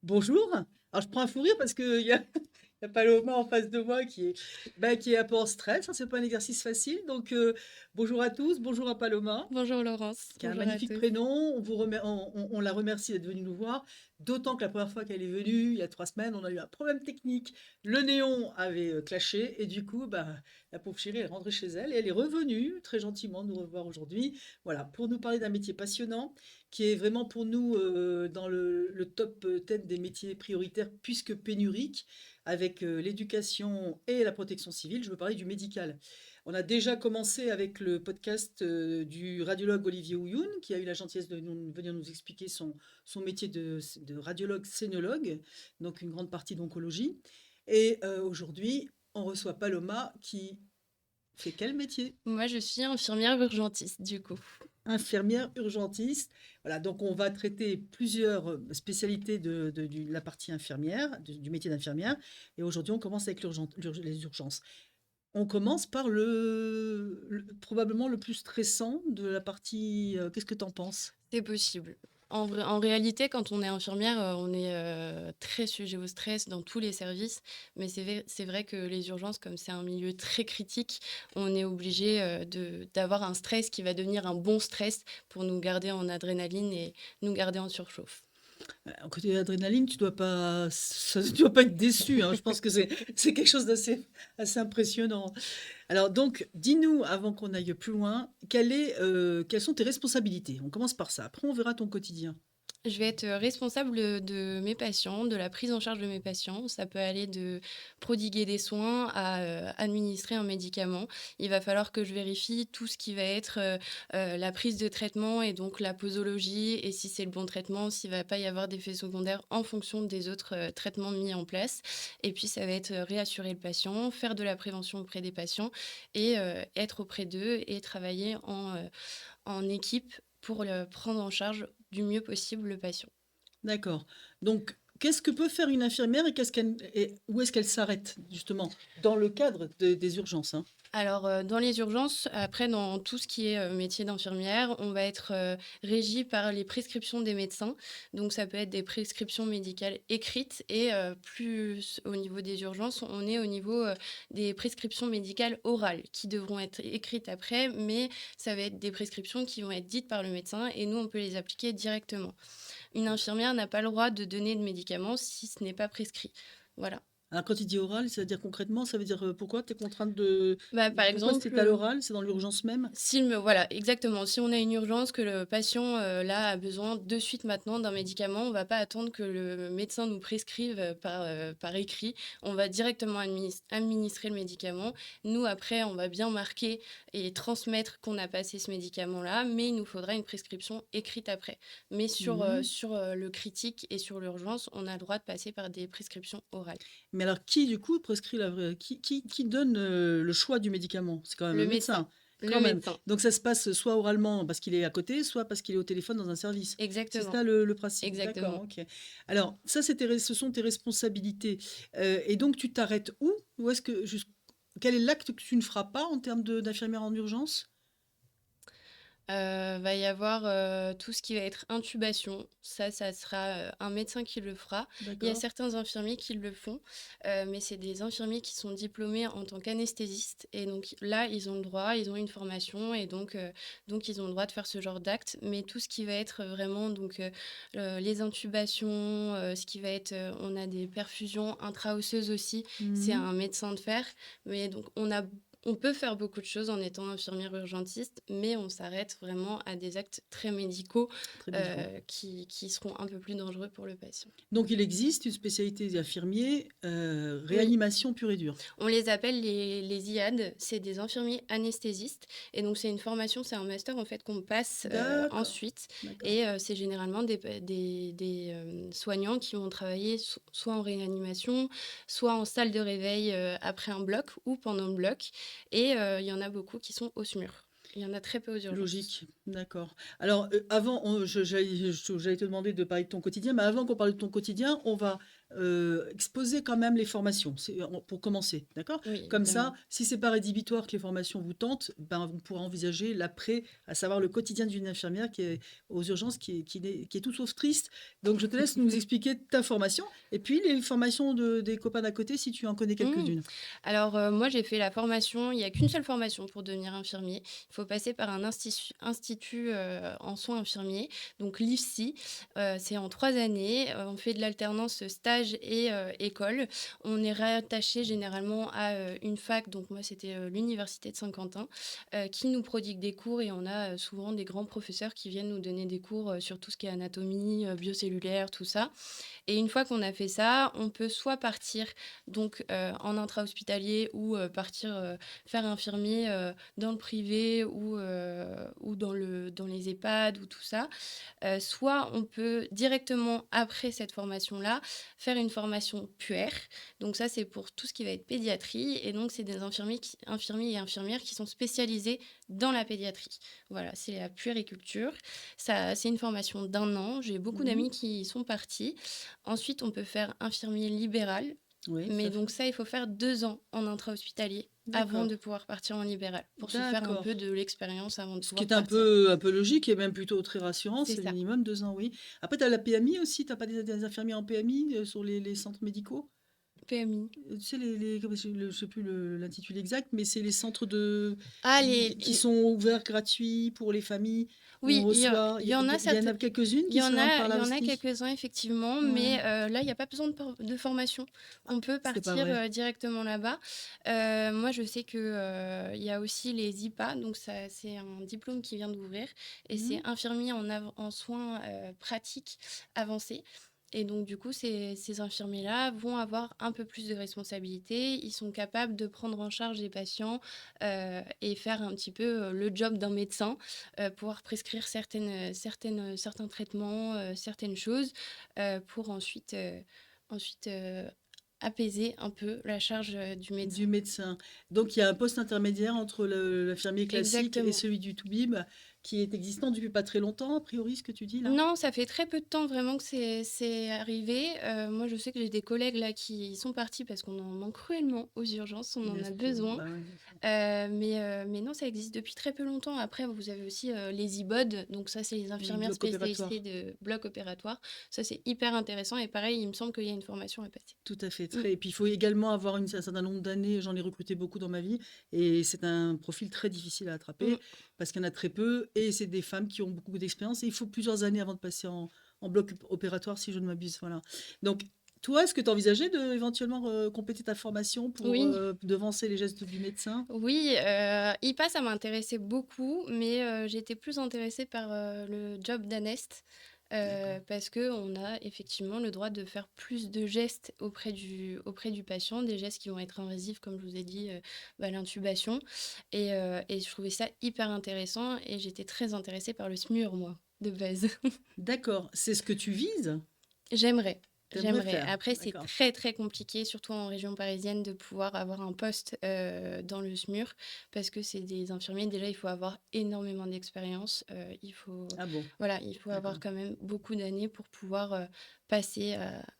Bonjour. Alors je prends un fou rire parce qu'il y a, il y a Paloma en face de moi qui est un peu en stress, hein, c'est pas un exercice facile. Donc bonjour à tous, bonjour à Paloma Bonjour Laurence, qui a un bonjour à magnifique tous. prénom. On la remercie d'être venue nous voir. D'autant que la première fois qu'elle est venue, il y a 3 semaines, on a eu un problème technique. Le néon avait clashé et du coup, bah, la pauvre chérie est rentrée chez elle et elle est revenue très gentiment nous revoir aujourd'hui. Voilà, pour nous parler d'un métier passionnant qui est vraiment pour nous dans le top 10 des métiers prioritaires puisque pénurique avec l'éducation et la protection civile. Je veux parler du médical. On a déjà commencé avec le podcast du radiologue Olivier Houyoun, qui a eu la gentillesse de venir nous expliquer son métier de radiologue scénologue, donc une grande partie d'oncologie. Et aujourd'hui, on reçoit Paloma qui fait quel métier? Moi je suis infirmière urgentiste du coup. Infirmière urgentiste. Voilà, donc on va traiter plusieurs spécialités de la partie infirmière, du métier d'infirmière. Et aujourd'hui, on commence avec les urgences. On commence par probablement le plus stressant de la partie. Qu'est-ce que tu en penses? C'est possible. En réalité, quand on est infirmière, on est très sujet au stress dans tous les services. Mais c'est vrai que les urgences, comme c'est un milieu très critique, on est obligé d'avoir un stress qui va devenir un bon stress pour nous garder en adrénaline et nous garder en surchauffe. Côté adrénaline, tu dois pas être déçu, hein. Je pense que c'est quelque chose assez impressionnant. Alors donc, dis-nous, avant qu'on aille plus loin, quelles sont tes responsabilités? On commence par ça. Après, on verra ton quotidien. Je vais être responsable de mes patients, de la prise en charge de mes patients. Ça peut aller de prodiguer des soins à administrer un médicament. Il va falloir que je vérifie tout ce qui va être la prise de traitement et donc la posologie et si c'est le bon traitement, s'il ne va pas y avoir d'effets secondaires en fonction des autres traitements mis en place. Et puis, ça va être réassurer le patient, faire de la prévention auprès des patients et être auprès d'eux et travailler en équipe pour le prendre en charge du mieux possible le patient. D'accord. Donc, qu'est-ce que peut faire une infirmière et où est-ce qu'elle s'arrête, justement, dans le cadre des urgences, hein? Alors, dans les urgences, après dans tout ce qui est, métier d'infirmière, on va être, régi par les prescriptions des médecins. Donc ça peut être des prescriptions médicales écrites et plus au niveau des urgences, on est au niveau, des prescriptions médicales orales qui devront être écrites après, mais ça va être des prescriptions qui vont être dites par le médecin et nous, on peut les appliquer directement. Une infirmière n'a pas le droit de donner de médicaments si ce n'est pas prescrit. Voilà. Alors, quand il dit oral, ça veut dire concrètement, ça veut dire pourquoi tu es contrainte Bah, par pourquoi exemple, c'est à l'oral? C'est dans l'urgence même? voilà, exactement. Si on a une urgence, que le patient, là, a besoin de suite maintenant d'un médicament, on va pas attendre que le médecin nous prescrive, par écrit. On va directement administrer le médicament. Nous, après, on va bien marquer et transmettre qu'on a passé ce médicament-là, mais il nous faudra une prescription écrite après. Mais Mhm. sur, le critique et sur l'urgence, on a le droit de passer par des prescriptions orales. Mais alors, qui, du coup, prescrit qui donne le choix du médicament? C'est quand même le Le médecin, médecin, le quand même. médecin, Donc, ça se passe soit oralement parce qu'il est à côté, soit parce qu'il est au téléphone dans un service. C'est exactement, ça le principe. D'accord, exactement. ok. Alors, ça, ce sont tes responsabilités. Et donc, tu t'arrêtes où? Où est-ce que, quel est l'acte que tu ne feras pas en termes d'infirmière en urgence? Va y avoir, tout ce qui va être intubation. Ça sera, un médecin qui le fera. Il y a D'accord. certains infirmiers qui le font, mais c'est des infirmiers qui sont diplômés en tant qu'anesthésistes et donc là, ils ont le droit, ils ont une formation et donc ils ont le droit de faire ce genre d'actes. Mais tout ce qui va être vraiment donc, les intubations, ce qui va être, on a des perfusions intra-osseuses aussi, c'est Mhm. un médecin de fer. Mais donc on peut faire beaucoup de choses en étant infirmière urgentiste, mais on s'arrête vraiment à des actes très médicaux Très médicaux. qui seront un peu plus dangereux pour le patient. Donc, il existe une spécialité d'infirmier, Oui, réanimation pure et dure. on les appelle les IAD, c'est des infirmiers anesthésistes. Et donc, c'est une formation, c'est un master en fait qu'on passe D'accord, ensuite. d'accord. Et c'est généralement des soignants qui vont travailler soit en réanimation, soit en salle de réveil après un bloc ou pendant le bloc. Et il y en a beaucoup qui sont au SMUR. Il y en a très peu aux urgences. Logique. D'accord. Alors, avant, j'allais te demander de parler de ton quotidien, mais avant qu'on parle de ton quotidien, on va exposer quand même les formations, pour commencer, d'accord? Oui, Comme ça, évidemment. si c'est pas rédhibitoire que les formations vous tentent, ben, on pourra envisager l'après, à savoir le quotidien d'une infirmière qui est aux urgences, qui est tout sauf triste. Donc, je te laisse nous expliquer ta formation et puis les formations des copains d'à côté, si tu en connais Mmh. quelques-unes. Alors, moi, j'ai fait la formation il y a qu'une seule formation pour devenir infirmier. Il faut passer par un institut, en soins infirmiers, donc l'IFSI. C'est en 3 années, on fait de l'alternance, stage et école. On est rattaché généralement à, une fac, donc moi, c'était, l'université de Saint-Quentin, qui nous prodigue des cours et on a, souvent des grands professeurs qui viennent nous donner des cours, sur tout ce qui est anatomie, biocellulaire, tout ça. Et une fois qu'on a fait ça, on peut soit partir donc en intra-hospitalier ou partir, faire infirmier, dans le privé ou dans les EHPAD ou tout ça. Soit on peut directement après cette formation-là, faire une formation puère. Donc ça, c'est pour tout ce qui va être pédiatrie et donc c'est des infirmiers et infirmières qui sont spécialisés dans la pédiatrie. Voilà, c'est la puériculture. Ça, c'est une formation d'un an. J'ai beaucoup Mhm. d'amis qui y sont partis. Ensuite, on peut faire infirmier libéral, Oui, tout mais à donc fait. ça, il faut faire 2 ans en intra-hospitalier avant D'accord. de pouvoir partir en libéral, pour se faire un D'accord. peu de l'expérience avant de Ce qui pouvoir est partir. un peu logique et même plutôt très rassurant, C'est c'est le ça. minimum 2 ans, oui. Après, tu as la PMI aussi, tu as pas des infirmiers en PMI, sur les centres médicaux? PMI. Tu sais comment je sais plus l'intitulé exact, mais c'est les centres de Ah qui sont ouverts gratuits pour les familles où on oui, reçoit il y en a il y en certains. a quelques-unes qui sont par Il là y en a aussi? quelques-uns effectivement, mais Ouais. là, il y a pas besoin de formation. Ah, On peut c'est pas partir, vrai. directement là-bas. Moi, je sais que, il y a aussi les IPA, donc ça c'est un diplôme qui vient d'ouvrir et c'est Mmh. infirmier en soins, pratiques avancés et donc du coup, ces infirmiers-là vont avoir un peu plus de responsabilités. Ils sont capables de prendre en charge les patients, et faire un petit peu, le job d'un médecin, pouvoir prescrire certains traitements, certaines choses, pour ensuite, apaiser un peu la charge, du médecin. Du médecin. Donc il y a un poste intermédiaire entre l'infirmier classique et Exactement. celui du toubib qui est existant depuis pas très longtemps, a priori, ce que tu dis là? Non, ça fait très peu de temps vraiment que c'est arrivé. Moi, je sais que j'ai des collègues là qui sont partis parce qu'on en manque cruellement aux urgences, on en Bien a sûr, besoin. bah, ouais, bien sûr. Mais non, ça existe depuis très peu longtemps. Après, vous avez aussi, les IBOD, donc ça, c'est les Oui, infirmières bloc spécialisées opératoire. de bloc opératoire. Ça, c'est hyper intéressant et pareil, il me semble qu'il y a une formation à passer. Tout à fait, Mmh, très. Et puis il faut également avoir un certain nombre d'années. J'en ai recruté beaucoup dans ma vie, et c'est un profil très difficile à attraper mmh. parce qu'il y en a très peu, et c'est des femmes qui ont beaucoup d'expérience. Et il faut plusieurs années avant de passer en bloc opératoire, si je ne m'abuse. Voilà. Donc, toi, est-ce que tu as envisagé de éventuellement compléter ta formation pour Oui, devancer les gestes du médecin? oui, IPA, ça m'intéressait beaucoup, mais j'étais plus intéressée par, le job d'anest, D'accord. parce qu'on a effectivement le droit de faire plus de gestes auprès du patient, des gestes qui vont être invasifs, comme je vous ai dit, l'intubation et je trouvais ça hyper intéressant et j'étais très intéressée par le SMUR, moi, de base. D'accord. C'est ce que tu vises? J'aimerais, T'aimerais j'aimerais. faire? Après, c'est D'accord. très, très compliqué, surtout en région parisienne, de pouvoir avoir un poste, dans le SMUR parce que c'est des infirmiers. Déjà, il faut avoir énormément d'expérience. Ah bon? Il faut avoir D'accord. quand même beaucoup d'années pour pouvoir, passer,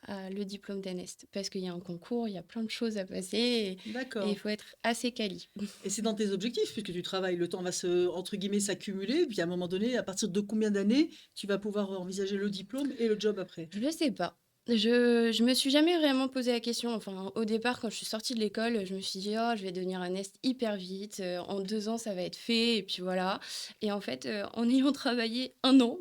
à le diplôme d'ANEST. Parce qu'il y a un concours, il y a plein de choses à passer et il D'accord. faut être assez quali. Et c'est dans tes objectifs, puisque tu travailles, le temps va entre guillemets, s'accumuler, puis à un moment donné, à partir de combien d'années tu vas pouvoir envisager le diplôme et le job après? Je le sais pas. Je me suis jamais vraiment posé la question. Enfin, au départ, quand je suis sortie de l'école, je me suis dit: «Oh, je vais devenir un nest hyper vite, en 2 ans, ça va être fait et puis voilà» et en fait, en ayant travaillé 1 an,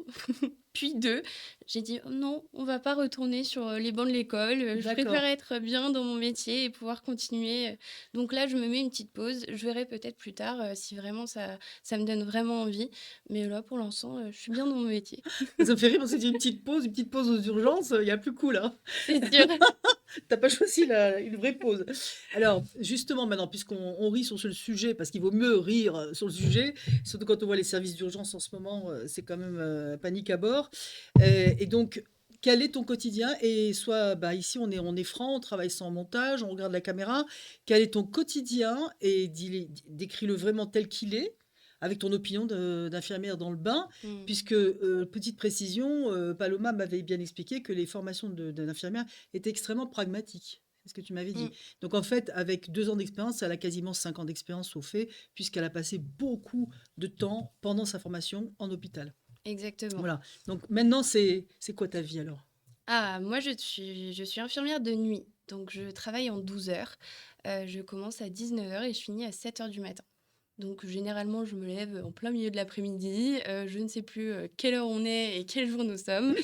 puis 2, j'ai dit: «Oh non, on va pas retourner sur, les bancs de l'école, je préfère D'accord. être bien dans mon métier et pouvoir continuer», donc là, je me mets une petite pause. Je verrai peut-être plus tard, si vraiment ça me donne vraiment envie, mais là, pour l'instant, je suis bien dans mon métier. Ça me fait rire parce que tu dis une petite pause aux urgences, il y a plus cool, hein. C'est sûr. Tu pas choisi une vraie pause. Alors, justement, maintenant, puisqu'on rit sur ce sujet, parce qu'il vaut mieux rire sur le sujet, surtout quand on voit les services d'urgence en ce moment, c'est quand même panique à bord. Et donc, quel est ton quotidien? Et soit, bah, ici, on est franc, on travaille sans montage, on regarde la caméra. Quel est ton quotidien? Et décris-le vraiment tel qu'il est. avec ton opinion d'infirmière dans le bain, Mmh. puisque, petite précision, Paloma m'avait bien expliqué que les formations d'infirmière étaient extrêmement pragmatiques. C'est ce que tu m'avais dit. Mmh. Donc en fait, avec 2 ans d'expérience, elle a quasiment 5 ans d'expérience au fait, puisqu'elle a passé beaucoup de temps pendant sa formation en hôpital. Exactement. Voilà. Donc maintenant, c'est quoi ta vie alors? Ah, moi, je suis infirmière de nuit, donc je travaille en 12 heures. Je commence à 19 heures et je finis à 7 heures du matin. Donc généralement, je me lève en plein milieu de l'après-midi. Je ne sais plus, quelle heure on est et quel jour nous sommes.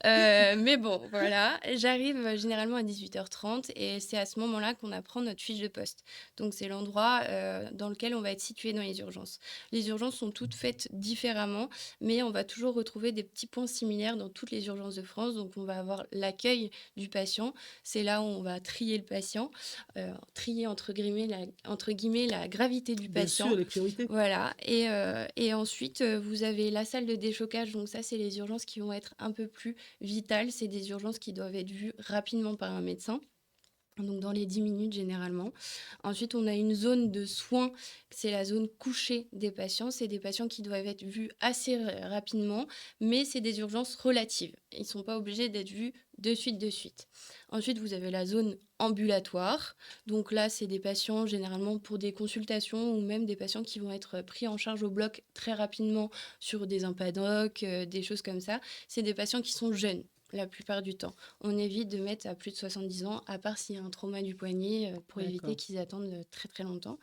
Mais bon, voilà. J'arrive, généralement à 18h30 et c'est à ce moment-là qu'on apprend notre fiche de poste. Donc c'est l'endroit, dans lequel on va être situé dans les urgences. Les urgences sont toutes faites différemment, mais on va toujours retrouver des petits points similaires dans toutes les urgences de France. Donc on va avoir l'accueil du patient. C'est là où on va trier le patient, trier entre guillemets «la gravité du Bien sûr, patient». les priorités. Voilà et ensuite, vous avez la salle de déchocage, donc ça, c'est les urgences qui vont être un peu plus vitales. C'est des urgences qui doivent être vues rapidement par un médecin, donc dans les 10 minutes généralement. Ensuite, on a une zone de soins, c'est la zone couchée des patients. C'est des patients qui doivent être vus assez rapidement, mais c'est des urgences relatives. Ils ne sont pas obligés d'être vus de suite, de suite. Ensuite, vous avez la zone ambulatoire. Donc là, c'est des patients généralement pour des consultations ou même des patients qui vont être pris en charge au bloc très rapidement sur des impadocs, des choses comme ça. C'est des patients qui sont jeunes la plupart du temps. On évite de mettre à plus de 70 ans, à part s'il y a un trauma du poignet, pour éviter D'accord. qu'ils attendent très très longtemps.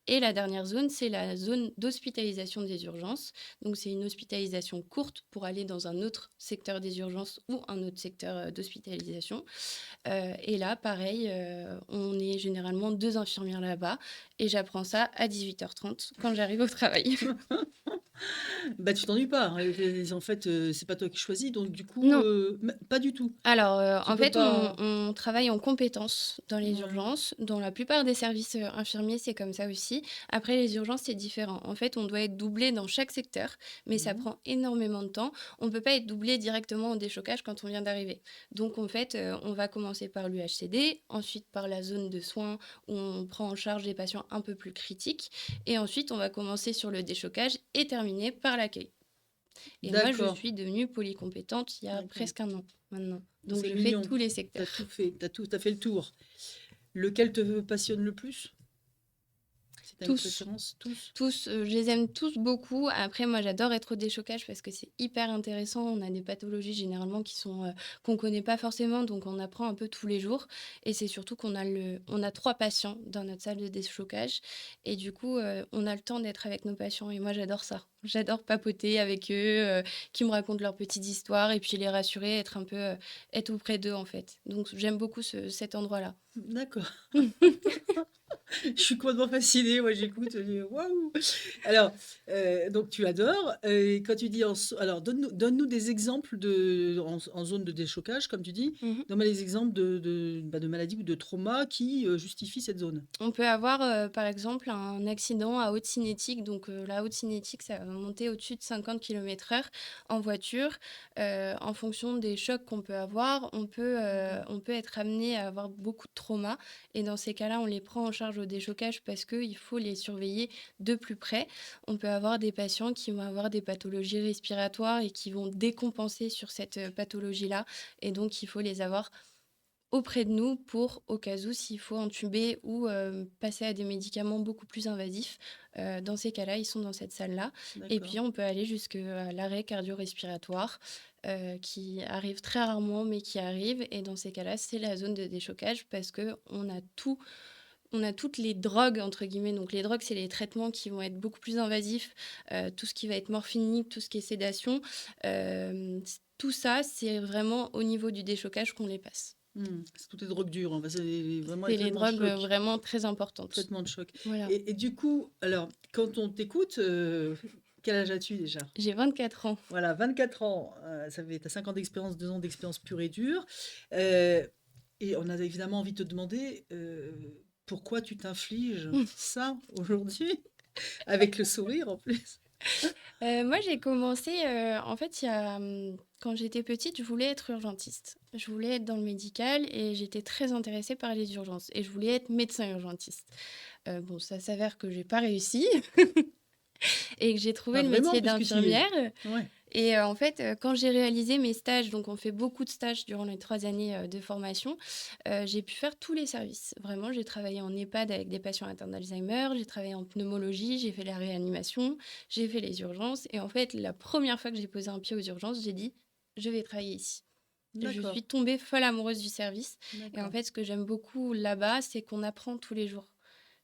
Et la dernière zone, c'est la zone d'hospitalisation des urgences. Donc c'est une hospitalisation courte pour aller dans un autre secteur des urgences ou un autre secteur d'hospitalisation. Et là, pareil, on est généralement deux infirmières là-bas et j'apprends ça à 18h30 quand j'arrive au travail. Bah, tu t'ennuies pas, hein, en fait, c'est pas toi qui choisis, donc du coup, Non. pas du tout? Alors, Tu en peux fait, on pas on travaille en compétences dans les ouais. urgences. Dans la plupart des services, infirmiers, c'est comme ça aussi. Après les urgences, c'est différent. En fait, on doit être doublé dans chaque secteur, mais ça Mmh. prend énormément de temps. On ne peut pas être doublé directement au déchocage quand on vient d'arriver. Donc en fait, on va commencer par l'UHCD, ensuite par la zone de soins où on prend en charge des patients un peu plus critiques et ensuite on va commencer sur le déchocage et terminer par l'accueil. Et moi, je D'accord, suis devenue polycompétente il y a d'accord. presque un an maintenant. Donc C'est je fais mignon. tous les Tu as tout secteurs. fait, tu as fait le tour. Lequel te passionne le plus? Si tu as une Tous. préférence? Tous? Tous, je les aime tous beaucoup. Après, moi, j'adore être au déchocage parce que c'est hyper intéressant. On a des pathologies généralement qui sont, qu'on connaît pas forcément, donc on apprend un peu tous les jours et c'est surtout qu'on a 3 patients dans notre salle de déchocage et du coup, on a le temps d'être avec nos patients et moi, j'adore ça. J'adore papoter avec eux, qu'ils me racontent leurs petites histoires et puis les rassurer, être un peu, être auprès d'eux, en fait. Donc j'aime beaucoup cet endroit-là. D'accord. Je suis complètement fascinée, moi j'écoute, waouh! Alors, donc tu adores, et quand tu dis alors donne-nous des exemples en zone de déchocage, comme tu dis. Mmh. Donne-moi des exemples de maladies ou de traumas qui, justifient cette zone. On peut avoir, par exemple, un accident à haute cinétique. Donc, la haute cinétique, ça va monter au-dessus de 50 km/h en voiture. En fonction des chocs qu'on peut avoir, D'accord. on peut être amené à avoir beaucoup de traumas et dans ces cas-là, on les prend en charge au déchocage parce qu'il faut les surveiller de plus près. On peut avoir des patients qui vont avoir des pathologies respiratoires et qui vont décompenser sur cette, pathologie-là et donc il faut les avoir auprès de nous pour, au cas où, s'il faut intuber ou passer à des médicaments beaucoup plus invasifs. Dans ces cas-là, ils sont dans cette salle-là et D'accord. puis on peut aller jusqu'à l'arrêt cardio-respiratoire, qui arrive très rarement, mais qui arrive et dans ces cas-là, c'est la zone de déchocage parce qu'on a tout on a toutes les «drogues» entre guillemets. Donc les drogues, c'est les traitements qui vont être beaucoup plus invasifs, tout ce qui va être morphinique, tout ce qui est sédation, tout ça, c'est vraiment au niveau du déchocage qu'on les passe. C'est toutes les drogues dures, hein, c'est vraiment les C'est les traitements de drogues, choc. vraiment très importantes. Traitements de choc. Voilà. Et du coup, alors, quand on t'écoute, quel âge as-tu déjà? J'ai 24 ans. Voilà, 24 ans, ça fait tu 5 ans d'expérience, 2 ans d'expérience pure et dure. Heu et on a évidemment envie de te demander, pourquoi tu t'infliges ça aujourd'hui? Avec le sourire en plus. Moi, j'ai commencé, en fait, quand j'étais petite, je voulais être urgentiste. Je voulais être dans le médical et j'étais très intéressée par les urgences et je voulais être médecin urgentiste. Bon, ça s'avère que j'ai pas réussi. et que j'ai trouvé Pas le vraiment métier puisque tu d'infirmière. ouais, Et en fait, quand j'ai réalisé mes stages, donc on fait beaucoup de stages durant les 3 années, de formation, j'ai pu faire tous les services. Vraiment, j'ai travaillé en EHPAD avec des patients atteints d'Alzheimer, j'ai travaillé en pneumologie, j'ai fait la réanimation, j'ai fait les urgences et en fait, la première fois que j'ai posé un pied aux urgences, j'ai dit: «Je vais travailler ici». Je d'accord, suis tombée folle amoureuse du service et en d'accord. fait, ce que j'aime beaucoup là-bas, c'est qu'on apprend tous les jours.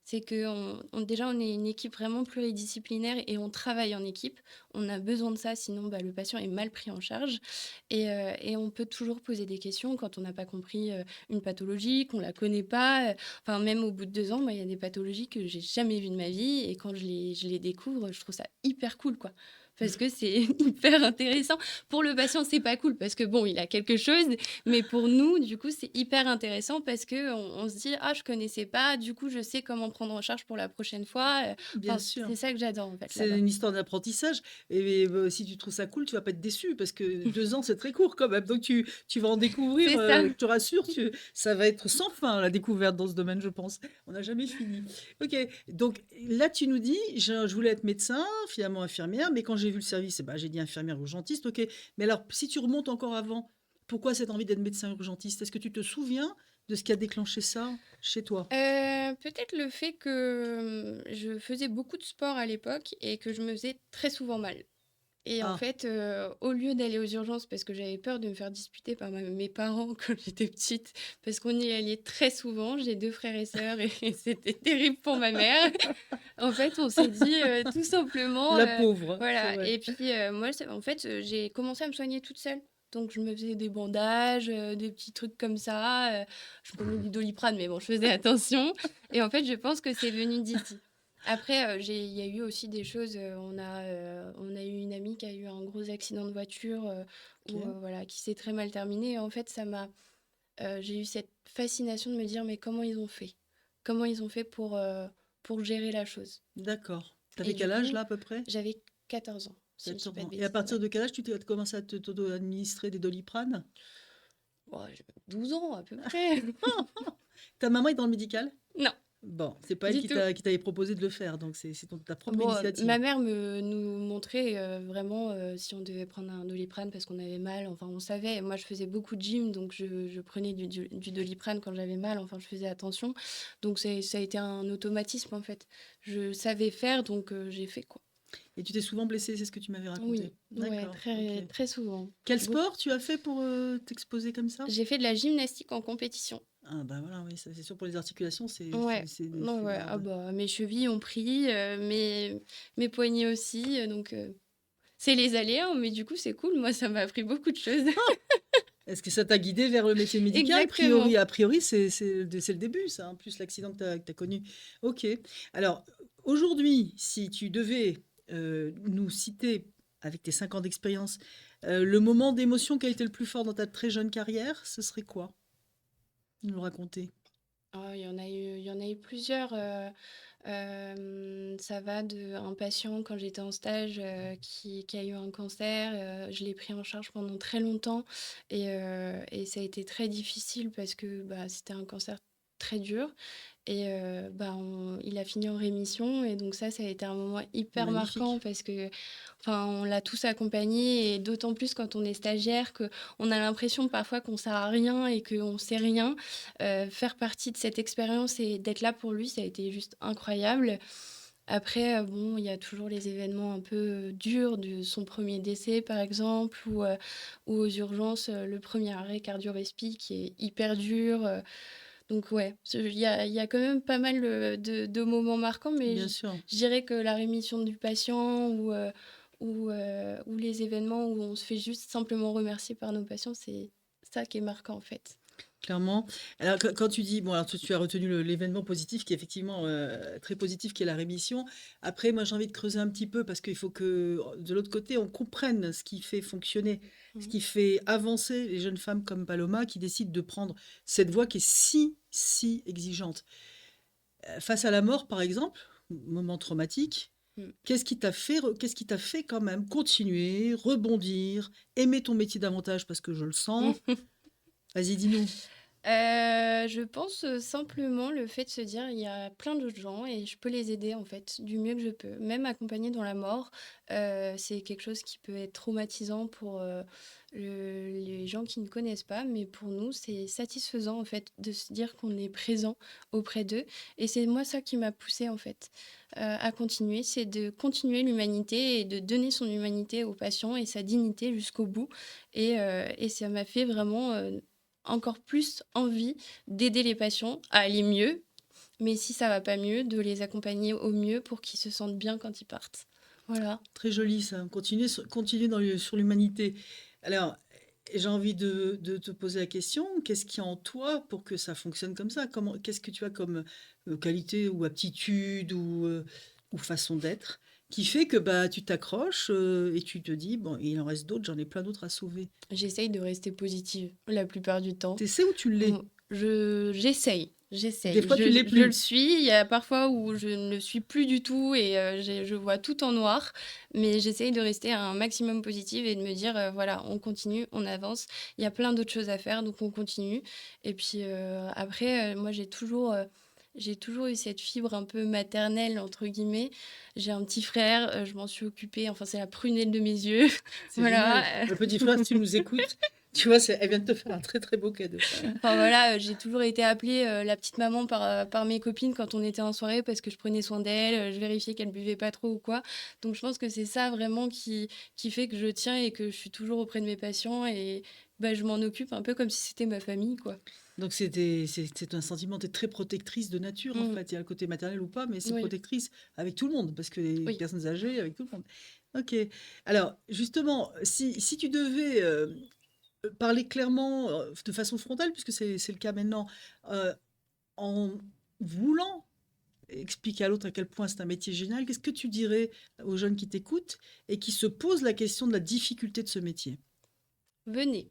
C'est qu'on déjà, on est une équipe vraiment pluridisciplinaire et on travaille en équipe. On a besoin de ça, sinon, bah, le patient est mal pris en charge et on peut toujours poser des questions quand on n'a pas compris, une pathologie, qu'on la connaît pas, enfin, même au bout de 2 ans, moi, il y a des pathologies que j'ai jamais vues de ma vie et quand je les découvre, je trouve ça hyper cool, quoi. Parce que c'est hyper intéressant. Pour le patient, c'est pas cool parce que bon, il a quelque chose, mais pour nous, du coup, c'est hyper intéressant parce qu'on se dit: «Ah, je connaissais pas, du coup, je sais comment prendre en charge pour la prochaine fois», Bien enfin, sûr. c'est ça que j'adore, en fait, C'est là-bas. une histoire d'apprentissage et si tu trouves ça cool, tu vas pas être déçu parce que 2 ans, c'est très court quand même. Donc tu vas en découvrir, C'est ça. je te rassure, ça va être sans fin la découverte dans ce domaine, je pense. On n'a jamais fini. OK, donc là, tu nous dis: «Je voulais être médecin, finalement infirmière, mais quand j'ai vu le service, bah, j'ai dit infirmière urgentiste». OK, mais alors si tu remontes encore avant, pourquoi cette envie d'être médecin urgentiste? Est-ce que tu te souviens de ce qui a déclenché ça chez toi? Peut-être le fait que, je faisais beaucoup de sport à l'époque et que je me faisais très souvent mal. Et en Ah, fait, au lieu d'aller aux urgences parce que j'avais peur de me faire disputer par mes parents quand j'étais petite, parce qu'on y allait très souvent, j'ai 2 frères et sœurs et c'était terrible pour ma mère. En fait, on s'est dit, tout simplement, la pauvre, c'est voilà vrai. et puis, moi, c'est en fait, j'ai commencé à me soigner toute seule. Donc je me faisais des bandages, des petits trucs comme ça, je prenais du Doliprane mais bon, je faisais attention et en fait, je pense que c'est venu d'ici. Après, il y a eu aussi des choses, on a eu une amie qui a eu un gros accident de voiture, où, OK. voilà, qui s'est très mal terminé et en fait, j'ai eu cette fascination de me dire: «Mais comment ils ont fait? Comment ils ont fait pour gérer la chose?» D'accord. Tu Et avais du quel âge coup, là à peu près? j'avais 14 ans, si je dis 14 pas de ans. Et à bêtises, partir ouais. de quel âge tu t'es commencé à t'auto-administrer des Doliprane? Bah, 12 ans à peu près. Ta maman est dans le médical? Non, Bon, c'est pas elle du tout. qui t'avait proposé de le faire, donc c'est ta propre Bon, initiative. ma mère nous montrait, vraiment, si on devait prendre un Doliprane parce qu'on avait mal, enfin on savait. Moi je faisais beaucoup de gym donc je prenais du Doliprane quand j'avais mal, enfin je faisais attention. Donc ça a été un automatisme en fait. Je savais faire donc j'ai fait quoi. Et tu t'es souvent blessée, c'est ce que tu m'avais raconté? Oui, ouais, D'accord, OK. très très souvent. Quel Beaucoup. sport tu as fait pour, t'exposer comme ça? J'ai fait de la gymnastique en compétition. Ah bah, voilà, oui, ça c'est sûr pour les articulations, Ouais, non, c'est ouais, ah grave. bah, mes chevilles ont pris, mes poignets aussi, donc c'est les aléas, mais du coup, c'est cool. Moi, ça m'a appris beaucoup de choses. Est-ce que ça t'a guidé vers le métier médical? Exactement. A priori, c'est le début ça, hein, plus l'accident que tu as connu. OK. Alors, aujourd'hui, si tu devais, nous citer, avec tes 5 ans d'expérience, le moment d'émotion qui a été le plus fort dans ta très jeune carrière, ce serait quoi? Nous raconter. Ah, il y en a eu plusieurs, ça va d'un patient quand j'étais en stage, qui a eu un cancer, je l'ai pris en charge pendant très longtemps et ça a été très difficile parce que, bah, c'était un cancer très dur et bah, il a fini en rémission et donc ça a été un moment hyper marquant Magnifique. parce que, enfin, on l'a tous accompagné et d'autant plus quand on est stagiaire qu'on a l'impression parfois qu'on sert à rien et qu'on sait rien. Faire partie de cette expérience et d'être là pour lui, ça a été juste incroyable. Après, bon, il y a toujours les événements un peu, durs de son premier décès, par exemple, ou aux urgences, le premier arrêt cardio-respi qui est hyper dur, donc ouais, il y a quand même pas mal, de moments marquants, mais Bien je sûr. je dirais que la rémission du patient ou les événements où on se fait juste simplement remercier par nos patients, c'est ça qui est marquant, en fait. Clairement. Alors quand tu dis bon alors tu as retenu l'événement positif qui est effectivement, très positif qui est la rémission. Après moi j'ai envie de creuser un petit peu parce qu'il faut que de l'autre côté on comprenne ce qui fait fonctionner, ce Mmh. qui fait avancer les jeunes femmes comme Paloma qui décident de prendre cette voie qui est si exigeante. Face à la mort par exemple, moment traumatique, Mmh. qu'est-ce qui t'a fait quand même continuer, rebondir, aimer ton métier davantage parce que je le sens? Vas-y dis-nous. Je pense, simplement le fait de se dire: «Il y a plein d'autres gens et je peux les aider, en fait, du mieux que je peux». Même accompagner dans la mort, c'est quelque chose qui peut être traumatisant pour, les gens qui ne connaissent pas, mais pour nous, c'est satisfaisant, en fait, de se dire qu'on est présent auprès d'eux et c'est moi ça qui m'a poussée, en fait, à continuer. C'est de continuer l'humanité et de donner son humanité aux patients et sa dignité jusqu'au bout et ça m'a fait vraiment, encore plus envie d'aider les patients à aller mieux, mais si ça va pas mieux, de les accompagner au mieux pour qu'ils se sentent bien quand ils partent. Voilà. Très joli ça, continuer sur l'humanité. Alors, j'ai envie de te poser la question, qu'est-ce qu'il y a en toi pour que ça fonctionne comme ça? Qu'est-ce que tu as comme qualité ou aptitude ou façon d'être qui fait que bah, tu t'accroches et tu te dis, bon, il en reste d'autres, j'en ai plein d'autres à sauver. J'essaye de rester positive la plupart du temps. T'essaies ou tu l'es? J'essaye. Des fois, tu l'es Je le plus. suis. Il y a parfois où je ne le suis plus du tout et je vois tout en noir. Mais j'essaye de rester un maximum positive et de me dire, voilà, on continue, on avance. Il y a plein d'autres choses à faire, donc on continue. Et puis après, moi, j'ai toujours eu cette fibre un peu maternelle, entre guillemets. J'ai un petit frère, je m'en suis occupée. Enfin, c'est la prunelle de mes yeux. C'est Voilà. génial. Le petit frère, si tu nous écoutes, tu vois, elle vient de te faire un très très beau cadeau. Enfin voilà, j'ai toujours été appelée, la petite maman par mes copines quand on était en soirée parce que je prenais soin d'elle, je vérifiais qu'elle buvait pas trop ou quoi. Donc je pense que c'est ça vraiment qui fait que je tiens et que je suis toujours auprès de mes patients et bah, je m'en occupe un peu comme si c'était ma famille, quoi. Donc c'est un sentiment, tu es très protectrice de nature en Mmh. fait. Il y a le côté maternel ou pas, mais c'est Oui, protectrice avec tout le monde, parce que les oui. personnes âgées, avec tout le monde. Ok. Alors justement, si tu devais parler clairement, de façon frontale, puisque c'est le cas maintenant, euh, en voulant expliquer à l'autre à quel point c'est un métier génial, qu'est-ce que tu dirais aux jeunes qui t'écoutent et qui se posent la question de la difficulté de ce métier? Venez.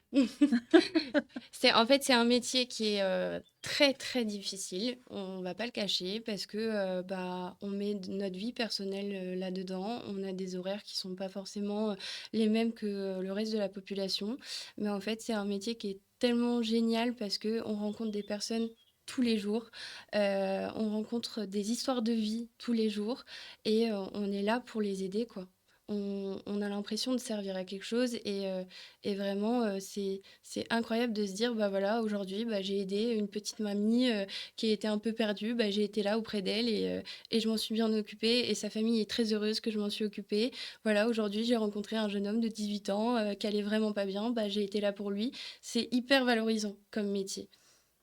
C'est un métier qui est, très, très difficile, on va pas le cacher parce que, bah, on met notre vie personnelle, là-dedans. On a des horaires qui sont pas forcément, les mêmes que le reste de la population. Mais en fait, c'est un métier qui est tellement génial parce que on rencontre des personnes tous les jours, on rencontre des histoires de vie tous les jours et on est là pour les aider, quoi. On a l'impression de servir à quelque chose et vraiment, c'est incroyable de se dire: «Bah, voilà, aujourd'hui, bah, j'ai aidé une petite mamie, qui était un peu perdue, bah, j'ai été là auprès d'elle et je m'en suis bien occupée et sa famille est très heureuse que je m'en suis occupée. Voilà, aujourd'hui, j'ai rencontré un jeune homme de 18 ans, qui allait vraiment pas bien, bah, j'ai été là pour lui». C'est hyper valorisant comme métier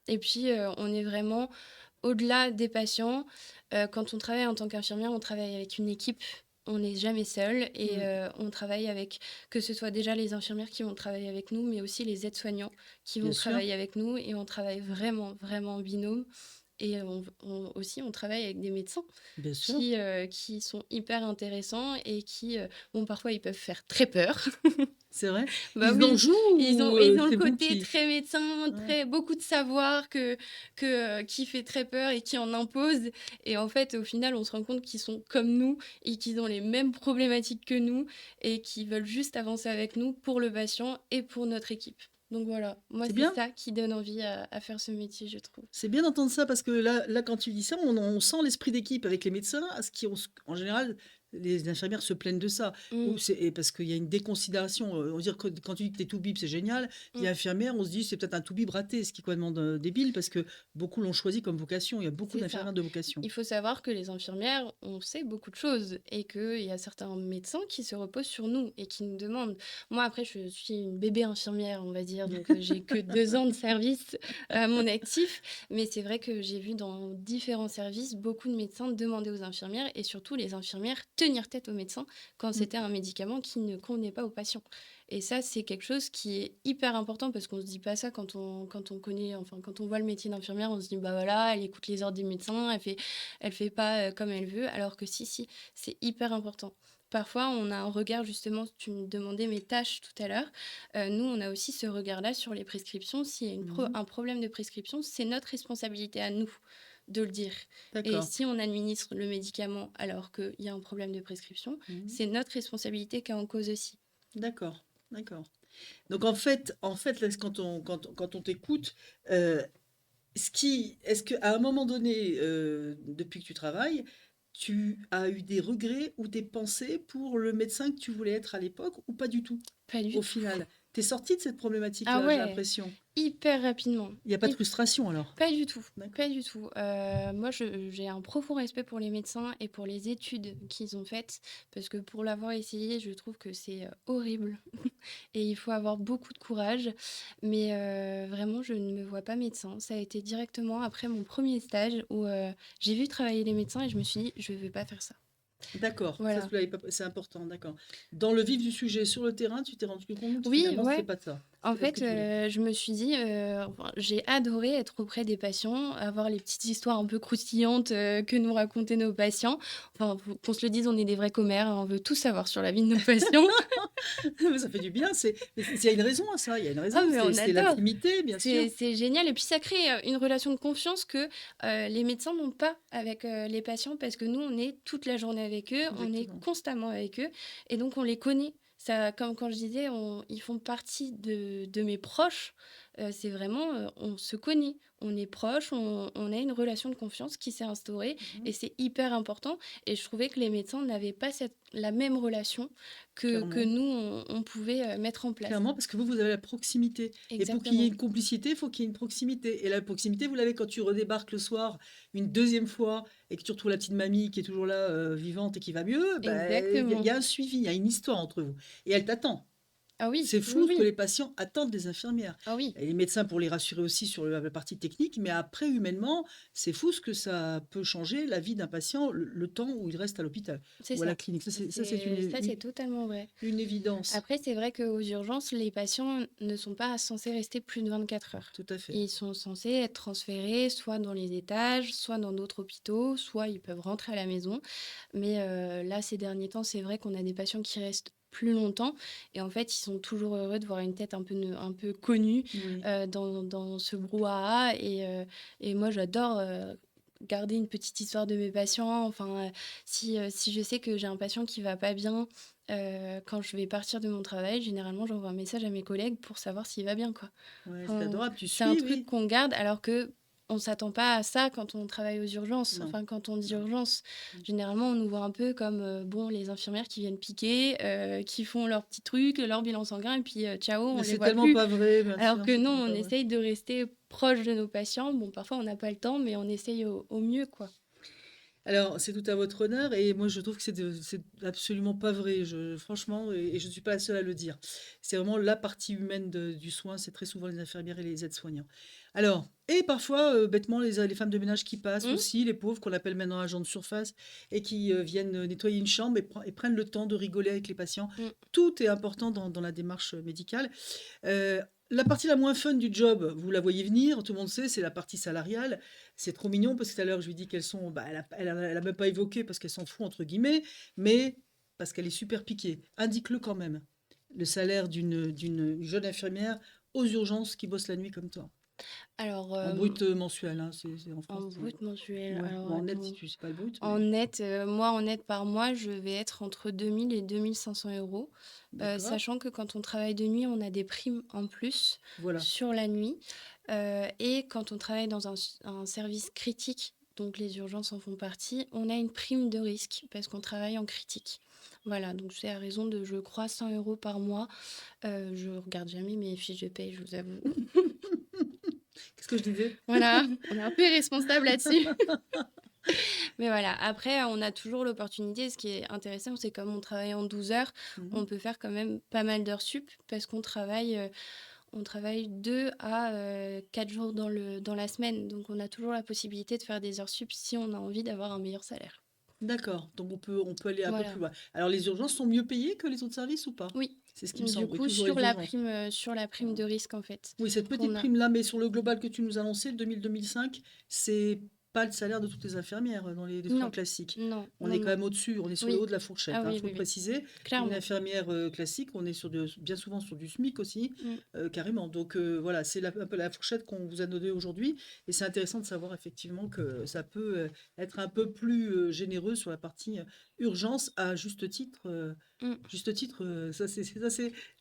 et puis, on est vraiment au-delà des patients. Quand on travaille en tant qu'infirmière, on travaille avec une équipe. On n'est jamais seul et Mm, on travaille avec que ce soit déjà les infirmières qui vont travailler avec nous, mais aussi les aides-soignants qui bien vont sûr, travailler avec nous et on travaille vraiment, vraiment en binôme et aussi on travaille avec des médecins bien sûr. qui sont hyper intéressants et qui, bon parfois ils peuvent faire très peur. C'est vrai? Bah Ils en oui, jouent ou ils ont le c'est vous côté qui... très médecin, Ouais. très beaucoup de savoir qui fait très peur et qui en impose et en fait, au final, on se rend compte qu'ils sont comme nous et qu'ils ont les mêmes problématiques que nous et qu'ils veulent juste avancer avec nous pour le patient et pour notre équipe. Donc voilà, moi, C'est c'est bien? ça qui donne envie à faire ce métier, je trouve. C'est bien d'entendre ça parce que là, quand tu dis ça, on sent l'esprit d'équipe avec les médecins, à ce qui, en général, les infirmières se plaignent de ça. Mmh, Et parce qu'il y a une déconsidération. On va dire que quand tu dis que t'es tout bib, c'est génial. Il y mmh, a infirmière, on se dit c'est peut-être un tout bib raté, ce qui est complètement débile parce que beaucoup l'ont choisi comme vocation. Il y a beaucoup c'est ça. d'infirmières de vocation. Il faut savoir que les infirmières, on sait beaucoup de choses et qu'il y a certains médecins qui se reposent sur nous et qui nous demandent. Moi, après, je suis une bébé infirmière, on va dire, donc j'ai que 2 ans de service à mon actif. Mais c'est vrai que j'ai vu dans différents services beaucoup de médecins demander aux infirmières et surtout les infirmières tenir tête aux médecins quand Mm, c'était un médicament qui ne convenait pas aux patients. Et ça, c'est quelque chose qui est hyper important parce qu'on se dit pas ça quand on connaît, enfin, quand on voit le métier d'infirmière, on se dit, bah voilà, elle écoute les ordres des médecins, elle fait pas comme elle veut, alors que si, c'est hyper important. Parfois, on a un regard, justement, tu me demandais mes tâches tout à l'heure. Nous, on a aussi ce regard-là sur les prescriptions. S'il y a mhm. un problème de prescription, c'est notre responsabilité à nous de le dire. Et D'accord. si on administre le médicament alors qu'il y a un problème de prescription, Mhm. c'est notre responsabilité qui est en cause aussi. D'accord. D'accord. Donc en fait là, quand on t'écoute, Est-ce qu'à un moment donné, depuis que tu travailles, tu as eu des regrets ou des pensées pour le médecin que tu voulais être à l'époque ou pas du tout? Pas du Au tout. final, tu es sortie de cette Ah problématique-là, j'ai ouais, l'impression. hyper rapidement. Il y a pas de frustration alors? Pas du tout, D'accord. pas du tout. Moi, j'ai un profond respect pour les médecins et pour les études qu'ils ont faites, parce que pour l'avoir essayé, je trouve que c'est, horrible et il faut avoir beaucoup de courage. Mais vraiment, je ne me vois pas médecin. Ça a été directement après mon premier stage où, j'ai vu travailler les médecins et je me suis dit: «Je ne vais pas faire ça». D'accord, ça Voilà. tu l'avais pas c'est important, d'accord. Dans le vif du sujet, sur le terrain, tu t'es rendu compte Oui, finalement c'était ouais. pas ça, En c'était pas ce que fait, tu voulais? je me suis dit, enfin, j'ai adoré être auprès des patients, avoir les petites histoires un peu croustillantes, que nous racontaient nos patients. Enfin, faut qu'on se le dise, on est des vrais commères, hein, on veut tout savoir sur la vie de nos patients. Mais ça fait du bien, mais il y a une raison à ça, il y a une Ah raison, mais on c'est adore! l'intimité, bien sûr. C'est génial et puis ça crée, une relation de confiance que, les médecins n'ont pas avec, les patients parce que nous, on est toute la journée avec eux, on est Exactement. constamment avec eux et donc on les connaît. Ça comme quand je disais, ils font partie de mes proches, c'est vraiment, on se connaît, on est proches, on a une relation de confiance qui s'est instaurée et Mmh. c'est hyper important et je trouvais que les médecins n'avaient pas la même relation que Clairement. nous, on pouvait, mettre en place. Clairement, parce que vous avez la proximité et pour qu'il y ait Exactement, une complicité, il faut qu'il y ait une proximité et la proximité, vous l'avez quand tu redébarques le soir une deuxième fois et que tu retrouves la petite mamie qui est toujours là, vivante et qui va mieux, bah, il y exactement. a un suivi, il y a une histoire entre vous et elle t'attend. Ah oui, C'est oui, fou que oui. les patients attendent des infirmières Ah oui, et les médecins pour les rassurer aussi sur la partie technique, mais après humainement, c'est fou ce que ça peut changer la vie d'un patient, le temps où il reste à l'hôpital c'est ou à la ça. clinique. Ça c'est C'est ça, c'est totalement vrai. une évidence. Après, c'est vrai qu'aux urgences, les patients ne sont pas censés rester plus de 24 heures. Tout à fait. Ils sont censés être transférés soit dans les étages, soit dans d'autres hôpitaux, soit ils peuvent rentrer à la maison. Mais là, ces derniers temps, c'est vrai qu'on a des patients qui restent plus longtemps et en fait, ils sont toujours heureux de voir une tête un peu connue, Oui. dans ce brouhaha et moi, j'adore, garder une petite histoire de mes patients. Enfin, si je sais que j'ai un patient qui va pas bien, quand je vais partir de mon travail, généralement, j'envoie un message à mes collègues pour savoir s'il va bien, quoi. Ouais, c'est Enfin, adorable, tu c'est un suis, truc oui. qu'on garde alors qu'on s'attend pas à ça quand on travaille aux urgences. Non, Enfin, quand on dit non. urgence, Mmh. généralement, on nous voit un peu comme, bon, les infirmières qui viennent piquer, qui font leur petit truc, leur bilan sanguin et puis, ciao, on Mais les c'est voit tellement plus. pas vrai, bien Alors sûr, que c'est non, tellement on pas vrai. essaye de rester proche de nos patients. Bon, parfois, on n'a pas le temps, mais on essaye au mieux, quoi. Alors, c'est tout à votre honneur et moi je trouve que c'est absolument pas vrai. Franchement, et je ne suis pas la seule à le dire. C'est vraiment la partie humaine du soin, c'est très souvent les infirmières et les aides-soignants. Alors, et parfois, bêtement, les femmes de ménage qui passent Mmh, aussi, les pauvres qu'on appelle maintenant agents de surface et qui viennent nettoyer une chambre et prennent le temps de rigoler avec les patients. mmh. Tout est important dans la démarche médicale. La partie la moins fun du job, vous la voyez venir, tout le monde sait, c'est la partie salariale. C'est trop mignon parce que tout à l'heure, je lui dis qu'elles sont, bah, elle a même pas évoqué parce qu'elle s'en fout entre guillemets, mais parce qu'elle est super piquée. Indique-le quand même. Le salaire d'une jeune infirmière aux urgences qui bosse la nuit comme toi. Alors, En brut mensuel, hein, c'est en en France. brut mensuel, Ouais, alors ou en net si attends, tu sais pas le brut, en mais net, moi, en net par mois, je vais être entre 2 000 et 2 500 €, d'accord. sachant que quand on travaille de nuit, on a des primes en plus Voilà. sur la nuit, et quand on travaille dans un service critique, donc les urgences en font partie, on a une prime de risque parce qu'on travaille en critique. Voilà, donc c'est à raison de, je crois, 100 € par mois. Je regarde jamais mes fiches de paye, je vous avoue. Qu'est-ce que je disais? Voilà, on est un peu irresponsable là-dessus. Mais voilà, après, on a toujours l'opportunité. Ce qui est intéressant, c'est comme on travaille en 12 heures, Mhm. on peut faire quand même pas mal d'heures sup parce on travaille 2 à 4 jours dans la semaine. Donc, on a toujours la possibilité de faire des heures sup si on a envie d'avoir un meilleur salaire. D'accord, donc on peut aller un peu plus Voilà. loin. Alors les urgences sont mieux payées que les autres services ou pas? Oui. C'est ce qui me Du semble, oui, coup, toujours les urgences. sur la prime de risque, en fait, Oui, cette petite qu'on a. prime-là, mais sur le global que tu nous annonçais, 2000-2005, c'est pas le salaire de toutes les infirmières dans les soins Non, classiques. non, On non, est quand non. même au-dessus, on est sur le Oui. haut de la Ah fourchette, il oui, faut oui, le oui. préciser. Une Clairement. infirmière classique, on est bien souvent sur du SMIC aussi, Mm. carrément. Donc voilà, c'est un peu la fourchette qu'on vous a donnée aujourd'hui. Et c'est intéressant de savoir effectivement que ça peut être un peu plus généreux sur la partie urgence à juste titre. Mm. Juste titre, ça c'est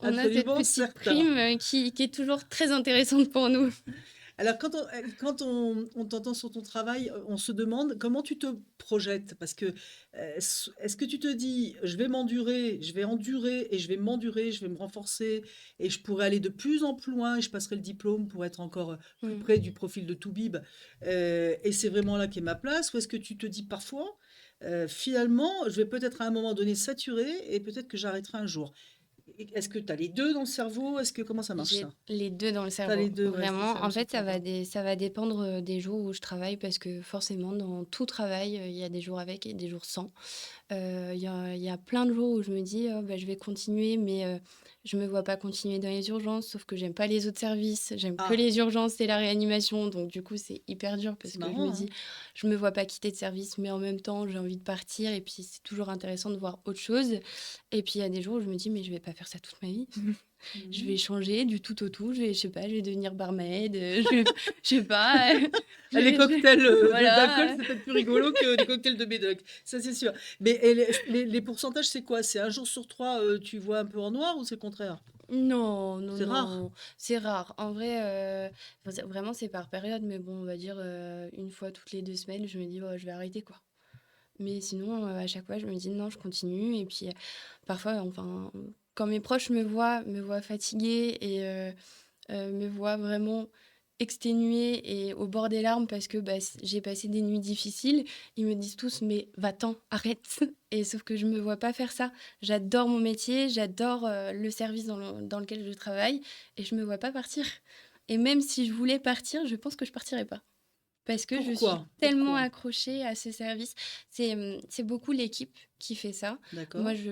On a cette absolument petite certain. prime qui est toujours très intéressante pour nous. Alors quand on t'entend sur ton travail, on se demande comment tu te projettes? Parce que, est-ce que tu te dis: «Je vais m'endurer, je vais endurer et je vais m'endurer, je vais me renforcer et je pourrai aller de plus en plus loin et je passerai le diplôme pour être encore, plus Mmh. près du profil de Toubib, et c'est vraiment là qu'est ma place?» ou est-ce que tu te dis parfois, «Finalement, je vais peut-être à un moment donné saturer et peut-être que j'arrêterai un jour»? Est-ce que tu as les 2 dans le cerveau? Est-ce que comment ça marche J'ai ça? les 2 dans le Tu as cerveau, les 2, ouais, c'est vraiment. ça, je me En suis fait, fait avoir. ça va dépendre, des jours où je travaille parce que forcément dans tout travail, il y a des jours avec et des jours sans. Il y a plein de jours où je me dis: «Oh bah, je vais continuer», mais je me vois pas continuer dans les urgences, sauf que j'aime pas les autres services. J'aime que Ah! les urgences et la réanimation, donc du coup, c'est hyper dur parce C'est que je me marrant, dis: hein? «Je me vois pas quitter de service», mais en même temps, j'ai envie de partir et puis c'est toujours intéressant de voir autre chose et puis il y a des jours où je me dis: «Mais je vais pas faire ça toute ma vie». Je Mmh. vais changer du tout au tout, je sais pas, je vais devenir barmaid, je sais pas, Ah, les cocktails, de d'alcool, voilà. c'est peut-être plus rigolo que les cocktails de médoc, ça c'est sûr. Mais et les pourcentages, c'est quoi? C'est un jour sur 3, tu vois un peu en noir ou c'est le contraire? Non, non, C'est rare? non, c'est rare. En vrai, enfin, c'est vraiment, c'est par période, mais bon, on va dire, 1 fois toutes les 2 semaines, je me dis: «Oh, je vais arrêter, quoi». Mais sinon, à chaque fois, je me dis: «Non, je continue» et puis, parfois, enfin, quand mes proches me voient fatiguée et me voient vraiment exténuée et au bord des larmes parce que, bah, j'ai passé des nuits difficiles. Ils me disent tous: «Mais va-t'en, arrête!» et sauf que je me vois pas faire ça. J'adore mon métier, j'adore, le service dans lequel je travaille et je me vois pas partir et même si je voulais partir, je pense que je partirais pas. Parce que je suis Pourquoi? tellement Pourquoi? accrochée à ce service. C'est beaucoup l'équipe qui fait ça. Moi, D'accord.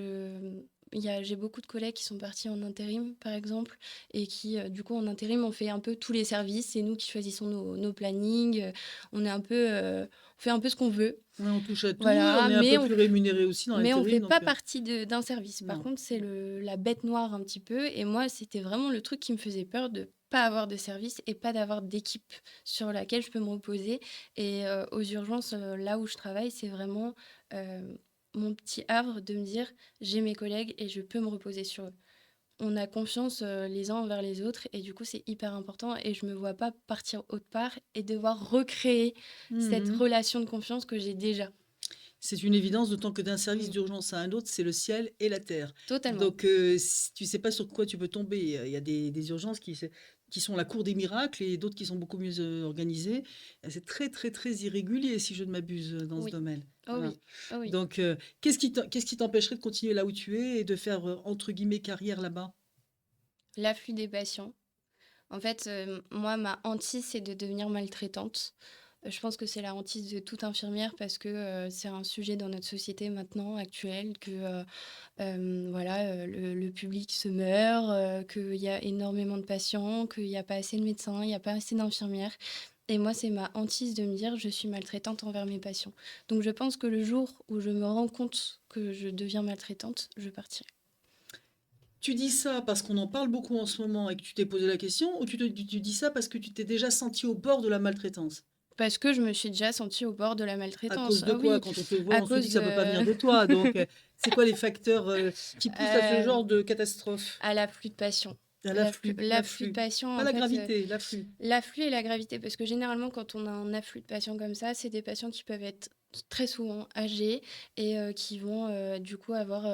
j'ai beaucoup de collègues qui sont partis en intérim, par exemple, et qui, du coup, en intérim, on fait un peu tous les services. C'est nous qui choisissons nos plannings. On est un peu, on fait un peu ce qu'on veut. Ouais, on touche à tout et on Voilà, est un peu plus rémunéré aussi dans mais on fait l'intérim pas donc partie d'un service. Par non. contre, c'est la bête noire un petit peu. Et moi, c'était vraiment le truc qui me faisait peur de pas avoir de service et pas d'avoir d'équipe sur laquelle je peux me reposer. Et aux urgences, là où je travaille, c'est vraiment mon petit havre de me dire j'ai mes collègues et je peux me reposer sur eux. On a confiance les uns envers les autres et du coup, c'est hyper important. Et je me vois pas partir autre part et devoir recréer cette Mmh. relation de confiance que j'ai déjà. C'est une évidence, d'autant que d'un service Mm. d'urgence à un autre, c'est le ciel et la terre. Totalement. Donc, s tu sais pas sur quoi tu peux tomber. Il y a des urgences qui sont la cour des miracles et d'autres qui sont beaucoup mieux, organisées. C'est très, très, très irrégulier, si je ne m'abuse, dans ce Oui. domaine. Oh Voilà. oui. Oh oui. Donc, qu'est-ce qui t'empêcherait de continuer là où tu es et de faire, entre guillemets «carrière» là-bas? L'afflux des patients. En fait, moi, ma hantise, c'est de devenir maltraitante. Je pense que c'est la hantise de toute infirmière parce que, c'est un sujet dans notre société maintenant actuelle que, voilà, le public se meurt, qu'il y a énormément de patients, qu'il y a pas assez de médecins, il y a pas assez d'infirmières et moi, c'est ma hantise de me dire: «Je suis maltraitante envers mes patients». Donc je pense que le jour où je me rends compte que je deviens maltraitante, je partirai. Tu dis ça parce qu'on en parle beaucoup en ce moment et que tu t'es posé la question ou tu dis ça parce que tu t'es déjà senti au bord de la maltraitance? Parce que je me suis déjà sentie au bord de la À maltraitance. cause de Ah quoi? oui, Quand on te voit, à on se dit que cause, ça peut pas venir de toi, donc c'est quoi les facteurs, qui poussent à ce genre hem, de catastrophe? à l'afflux de patients. À L'afflux de l'afflux, patients, pas en la fait, gravité, l'afflux. l'afflux et la gravité, parce que généralement, quand on a un afflux de patients comme ça, c'est des patients qui peuvent être très souvent âgés et qui vont, du coup, avoir,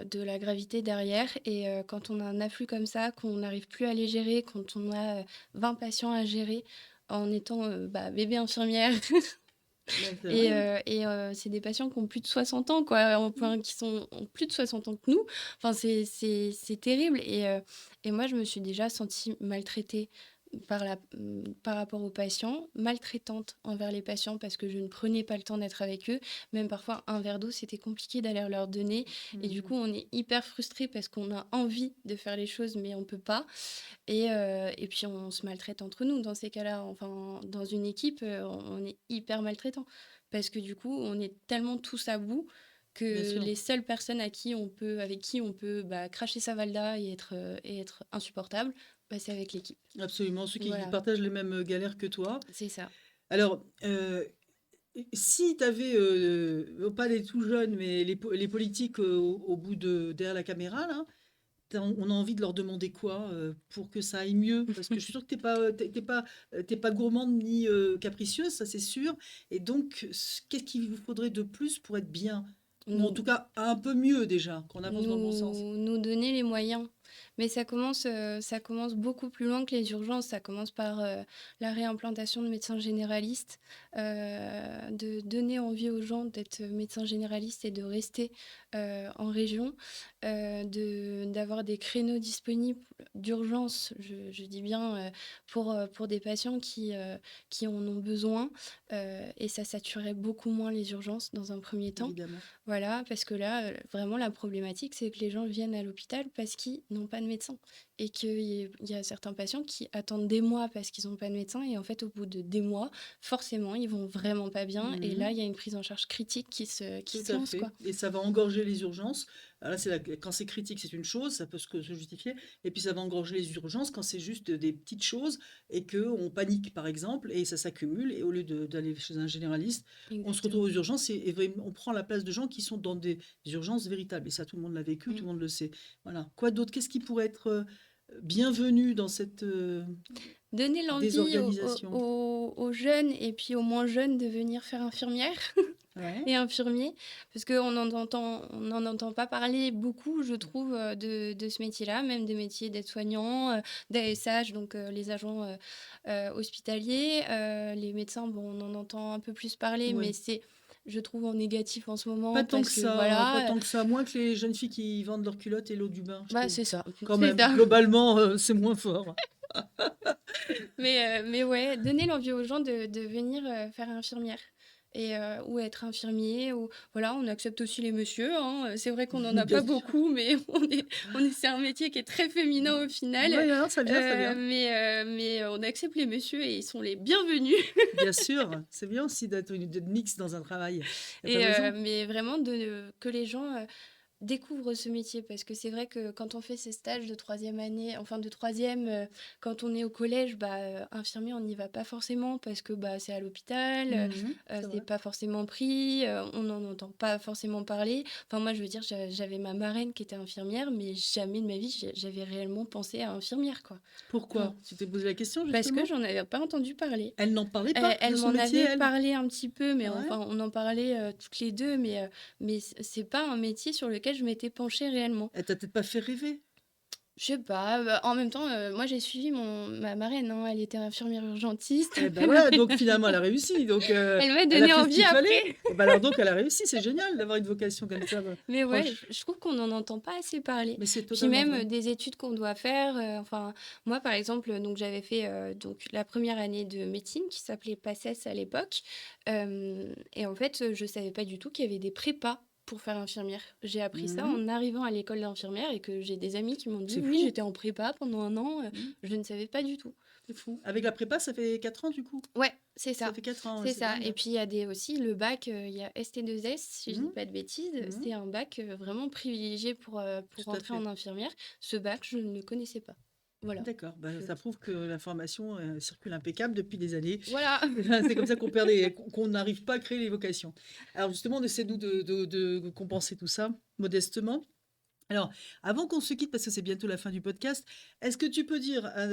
de la gravité derrière et quand on a un afflux comme ça, qu'on n'arrive plus à les gérer, quand on a, 20 patients à gérer en étant, bah, bébé infirmière. Bah, c'est vrai, Et hein. c'est des patients qui ont plus de 60 ans, quoi, enfin, qui ont plus de 60 ans que nous. Enfin, c'est terrible et moi, je me suis déjà sentie maltraitée par rapport aux patients, maltraitante envers les patients parce que je ne prenais pas le temps d'être avec eux. Même parfois, un verre d'eau, c'était compliqué d'aller leur donner et du Mmh. coup, on est hyper frustré parce qu'on a envie de faire les choses, mais on peut pas et puis on se maltraite entre nous dans ces cas-là. Enfin, dans une équipe, on est hyper maltraitant parce que du coup, on est tellement tous à bout Bien que sûr, les seules personnes avec qui on peut, bah, cracher sa valda et être insupportable, bah, c'est avec l'équipe. absolument, ceux qui Voilà, partagent les mêmes, galères que toi. c'est ça. Alors, si tu avais, pas les tout jeunes, mais les politiques, au bout de derrière la caméra là, on a envie de leur demander quoi pour que ça aille mieux? Parce que je suis sûre que t'es pas gourmande ni capricieuse, ça c'est sûr. Et donc, qu'est-ce qu'il vous faudrait de plus pour être bien? Ou en Nous tout cas, un peu mieux déjà, qu'on avance dans le bon sens. nous donner les moyens. Mais ça commence beaucoup plus loin que les urgences. Ça commence par, la réimplantation de médecins généralistes, de donner envie aux gens d'être médecins généralistes et de rester, en région, d'avoir des créneaux disponibles d'urgence, je dis bien, pour des patients qui en ont besoin, et ça saturerait beaucoup moins les urgences dans un premier temps. Évidemment. Voilà, parce que là, vraiment la problématique, c'est que les gens viennent à l'hôpital parce qu'ils n'ont pas de médecin et qu'il y a certains patients qui attendent des mois parce qu'ils n'ont pas de médecin et en fait, au bout de des mois, forcément, ils vont vraiment pas bien et là, Mhm. il y a une prise en charge critique qui Tout se à lance, fait. quoi. Et ça va engorger les urgences. Alors là, quand c'est critique, c'est une chose, ça peut se justifier. Et puis ça va engorger les urgences quand c'est juste des petites choses et que on panique, par exemple, et ça s'accumule. Et au lieu d'aller chez un généraliste, on se retrouve Exactement. aux urgences et vraiment, on prend la place de gens qui sont dans des urgences véritables. Et ça, tout le monde l'a vécu, Mmh. tout le monde le sait. Voilà. Quoi d'autre? Qu'est-ce qui pourrait être bienvenu dans cette Donner l'envie désorganisation? aux jeunes et puis aux moins jeunes de venir faire infirmière. Ouais. Et infirmier, parce on n'en entend pas parler beaucoup, je trouve, de ce métier-là, même des métiers d'aide-soignant, d'ASH, donc les agents hospitaliers. Les médecins, bon, on en entend un peu plus parler, mais Ouais. c'est, je trouve, en négatif en ce Pas moment, tant que parce que ça, hein, pas voilà, tant que ça. Moins que les jeunes filles qui vendent leurs culottes et l'eau du bain, je bah trouve. c'est ça, Quand c'est même, ça. globalement, c'est moins fort. Mais ouais, donner l'envie aux gens de venir faire infirmière. Ou être infirmier, ou voilà, on accepte aussi les messieurs, hein. C'est vrai qu'on n'en a Bien pas sûr. beaucoup, mais c'est un métier qui est très féminin au final. Ouais, non, ça vient, ça vient. Mais on accepte les messieurs et ils sont les bienvenus. Bien sûr, c'est bien aussi d'être mix dans un travail. Il a pas de raison. Mais vraiment que les gens découvre ce métier parce que c'est vrai que quand on fait ces stages de troisième année, enfin de troisième, quand on est au collège, bah, infirmier, on n'y va pas forcément parce que bah, c'est à l'hôpital, Mhm, c'est c'est vrai. pas forcément pris, on n'en entend pas forcément parler. Enfin, moi, je veux dire, j'avais ma marraine qui était infirmière, mais jamais de ma vie, j'avais réellement pensé à infirmière, quoi. Pourquoi? Non. Tu t'es posé la question, Parce que justement? j'en avais pas entendu parler. Elle n'en parlait Elle, pas de elle son m'en métier, avait elle? parlé un petit peu, mais Ouais. enfin, on en parlait toutes les deux, mais c'est pas un métier sur lequel je m'étais penchée réellement. Elle t'a peut-être pas fait rêver? Je sais pas, bah, en même temps, moi j'ai suivi ma marraine, hein, elle était infirmière urgentiste. Eh ben voilà, donc finalement, elle a réussi. Donc, Elle m'a elle a donné fait ce envie qu'il fallait. après. Et ben alors, donc, elle a réussi. C'est génial d'avoir une vocation comme ça. Mais ouais, Franchement, je trouve qu'on n'en entend pas assez parler. mais c'est Puis totalement même vrai. des études qu'on doit faire, enfin, moi par exemple, donc j'avais fait donc la première année de médecine qui s'appelait PACES à l'époque. Et en fait, je savais pas du tout qu'il y avait des prépas pour faire infirmière. J'ai appris ça Mhm, en arrivant à l'école d'infirmière et que j'ai des amis qui m'ont dit, c'est oui, fou. j'étais en prépa pendant un an, Mhm, je ne savais pas du tout. c'est fou. Avec la prépa, ça fait 4 ans, du coup. Ouais, c'est Ça ça. fait 4 ans, ouais, C'est c'est ça. Et dingue. puis il y a aussi le bac, il y a ST2S, si je dis Mhm, pas de bêtises. mhm, C'est un bac vraiment privilégié pour tout à rentrer en fait. infirmière. Ce bac, je ne le connaissais pas. Voilà. D'accord, bah, Je- ça prouve que l'information circule impeccable depuis des années. Voilà. C'est comme ça qu'on n'arrive pas à créer les vocations. Alors justement, on essaie nous de compenser tout ça modestement. Alors, avant qu'on se quitte, parce que c'est bientôt la fin du podcast, est-ce que tu peux dire à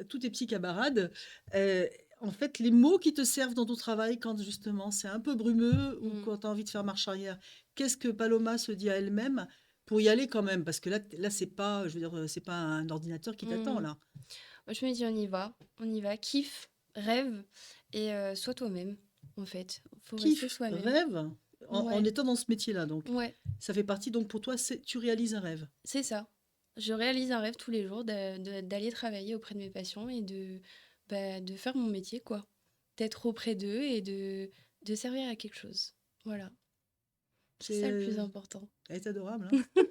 tous tes petits camarades, euh, en fait, les mots qui te servent dans ton travail quand justement c'est un peu brumeux ou Mm, quand tu as envie de faire marche arrière? Qu'est-ce que Paloma se dit à elle-même pour y aller quand même? Parce que là c'est pas, je veux dire, c'est pas un ordinateur qui t'attend mm. là. Moi, je me dis, on y va, kiffe, rêve et sois toi-même, en fait. Faut rester Kiff, soi-même. rêve, en Ouais, étant dans ce métier-là donc. ouais, Ça fait partie donc pour toi, tu réalises un rêve. c'est ça. Je réalise un rêve tous les jours d'aller travailler auprès de mes patients et de faire mon métier, quoi. D'être auprès d'eux et de servir à quelque chose. Voilà. C'est ça le plus C'est important. Elle est adorable, hein.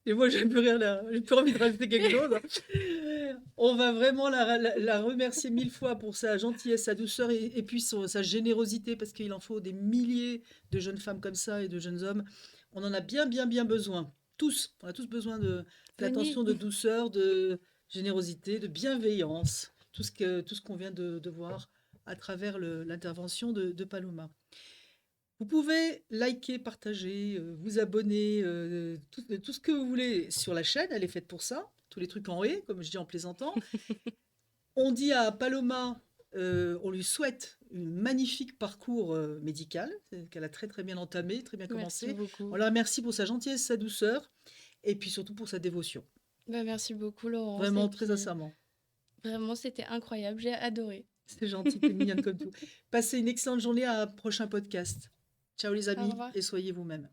Et moi, j'ai plus rien là, j'ai plus envie de rajouter quelque chose. On va vraiment la remercier mille fois pour sa gentillesse, sa douceur et puis sa générosité, parce qu'il en faut des milliers de jeunes femmes comme ça et de jeunes hommes. On en a bien, bien, bien besoin. Tous. On a tous besoin Venez. d'attention, de douceur, de générosité, de bienveillance. Tout ce qu'on vient de voir à travers l'intervention de Paloma. Vous pouvez liker, partager, vous abonner, tout ce que vous voulez sur la chaîne, elle est faite pour ça. Tous les trucs en «et», comme je dis en plaisantant. On dit à Paloma, on lui souhaite un magnifique parcours médical, qu'elle a très très bien entamé, très bien Merci commencé. On beaucoup. la remercie pour sa gentillesse, sa douceur, et puis surtout pour sa dévotion. Bah, merci beaucoup Laurence et Vraiment, très puis sincèrement. vraiment c'était incroyable, j'ai adoré. C'est gentil, t'es mignonne comme tout. Passez une excellente journée, à un prochain podcast. Ciao les Au amis, revoir. et soyez vous-même.